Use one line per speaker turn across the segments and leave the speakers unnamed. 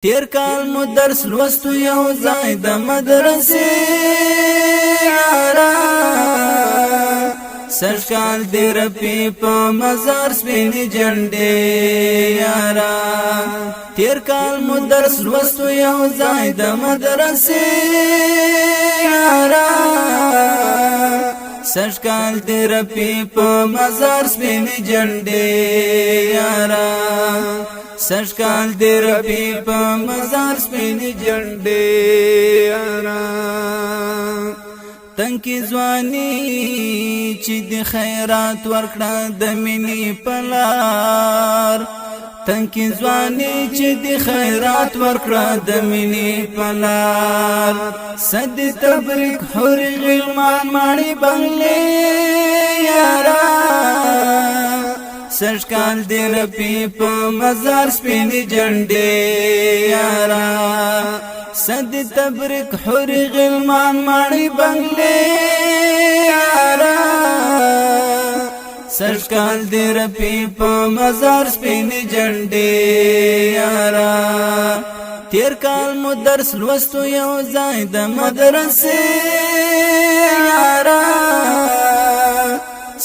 تیر کال مو درس لوستو یو ځای د مدرسې یارا سږ کال دې رپي په مزار سپینې جنډې یارا تیر کال مو درس لوستو یو ځای د مدرسې یارا سږ کال دې رپي په مزار سپینې جنډې یارا سږ کال دې رپي په مزار سپینې جنډې یارا تنکی ځواني چې د خیرات ورکړه د مینې پلار تنکی ځواني چې د خیرات ورکړه د مینې پلار صد تبریک حور غلمان ماړي بنگلې یارا سږ کال دې رپي په مزار سپینې جنډې یارا صد تبریک حور غلمان ماړي بنگلې یارا سږ کال دې رپي په مزار سپینې جنډې یارا تیر کال مو درس لوستو یو ځای د مدرسې یارا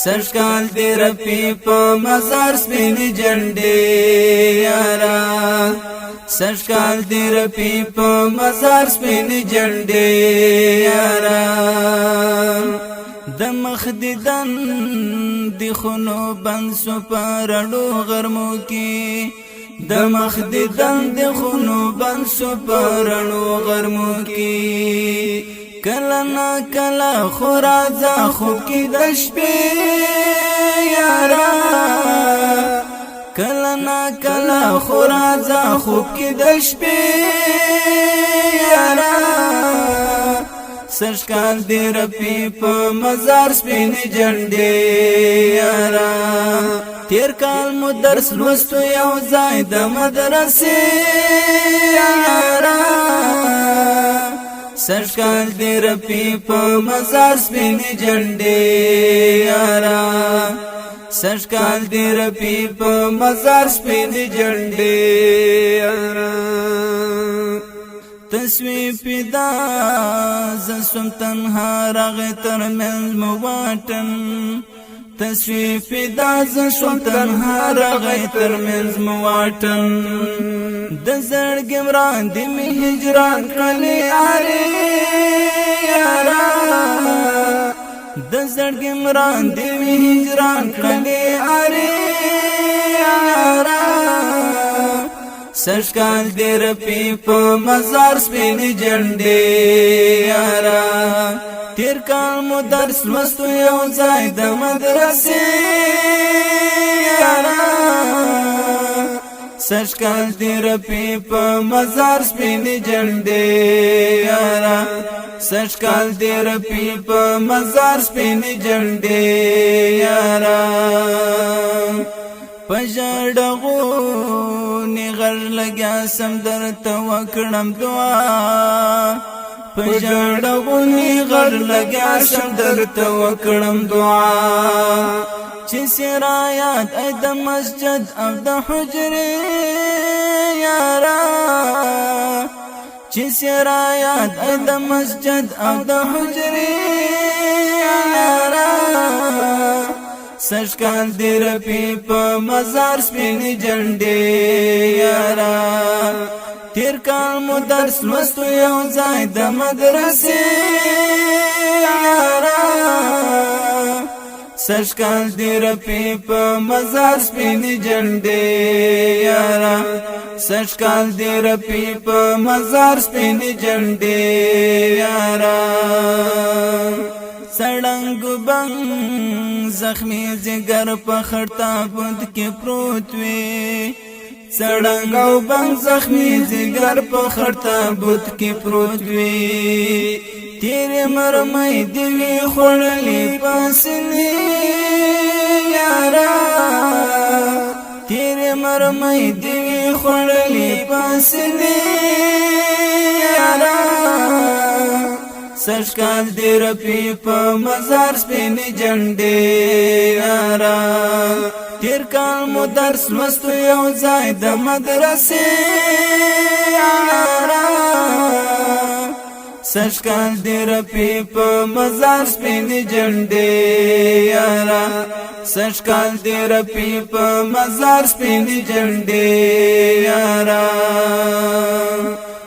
سږ کال دې رپي په مزار سپینې جنډې یارا سږ کال دې رپي په مزار سپینې جنډې یارا د مخ دیدن د خونو بند سو پرړو غرمو کې د مخ دیدن د خونو بند سو پرړو غرمو کې کله نا کله خورازه خوب کې د شپې یارا کله نا کله خورازه خوب کې د شپې یارا سږ کال دې رپي په مزار سپینې جنډې یارا تیر کال مو درس لوستو یو ځای د مدرسې یارا سږ کال دې رپي په مزار سپینې جنډې یارا سږ کال دې رپي په مزار سپینې جنډې یارا تسوی پیدا زسم تنها راغ ترمنز مواټن تسوی پیدا زسم تنها راغ ترمنز مواټن د زړګم راندې می هجران کړلې اره یارا د زړګم راندې می هجران کړلې اره یارا سږ کال دې رپي په مزار سپینې جنډې یارا تیر کال مو درس لوستو یو ځای د مدرسې یارا سږ کال دې رپي په مزار سپینې جنډې یارا سږ کال دې رپي په مزار سپینې جنډې یارا پژړغو نغر لګیا سم درته وکړم دعا پژړغو نغر لګیا سم درته وکړم دعا چې سرایات ای د مسجد او د حجرې یارا چې سرایات ای د مسجد او د حجرې یارا سږ کال دې رپي په مزار سپینې جنډې یارا تیر کال مو درس لوستو یو ځای د مدرسې یارا سږ کال دې رپي په مزار سپینې جنډې یارا سږ کال دې رپي په مزار سپینې جنډې یارا سړنګ بنګ زخمی زګر په خړتا بند کې پروت وي سړنګ او بنګ زخمی زګر په خړتا بند کې پروت وي تیرې مرمۍ دی وی خړلې پاسنې یارا تیرې مرمۍ دی وی خړلې پاسنې یارا سږ کال دې رپي په مزار سپینې جنډې یارا تیر کال مو درس لوستو یو ځای د مدرسې یارا سږ کال دې رپي په مزار سپینې جنډې یارا سږ کال دې رپي په مزار سپینې جنډې یارا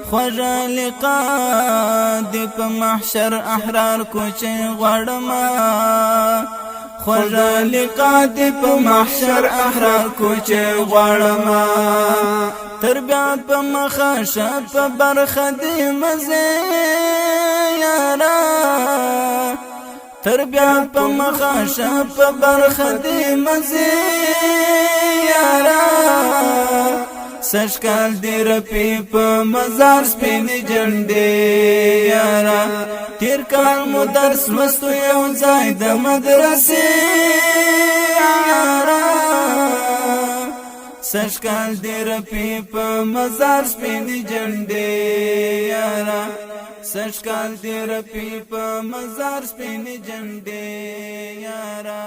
خوږه لقا دې په محشر احرار کوچې غواړمه خوږه لقا دې په محشر احرار کوچې غواړمه تر بیا په مخه شه په برخه دې مزې یارا تر بیا په مخه شه په برخه دې مزې یارا سږ کال دې رپي په مزار سپینې جنډې یارا تیر کال مو درس لوستو یو ځای د مدرسې یارا سږ کال دې رپي په مزار سپینې جنډې یارا سږ کال دې رپي په مزار سپینې جنډې یارا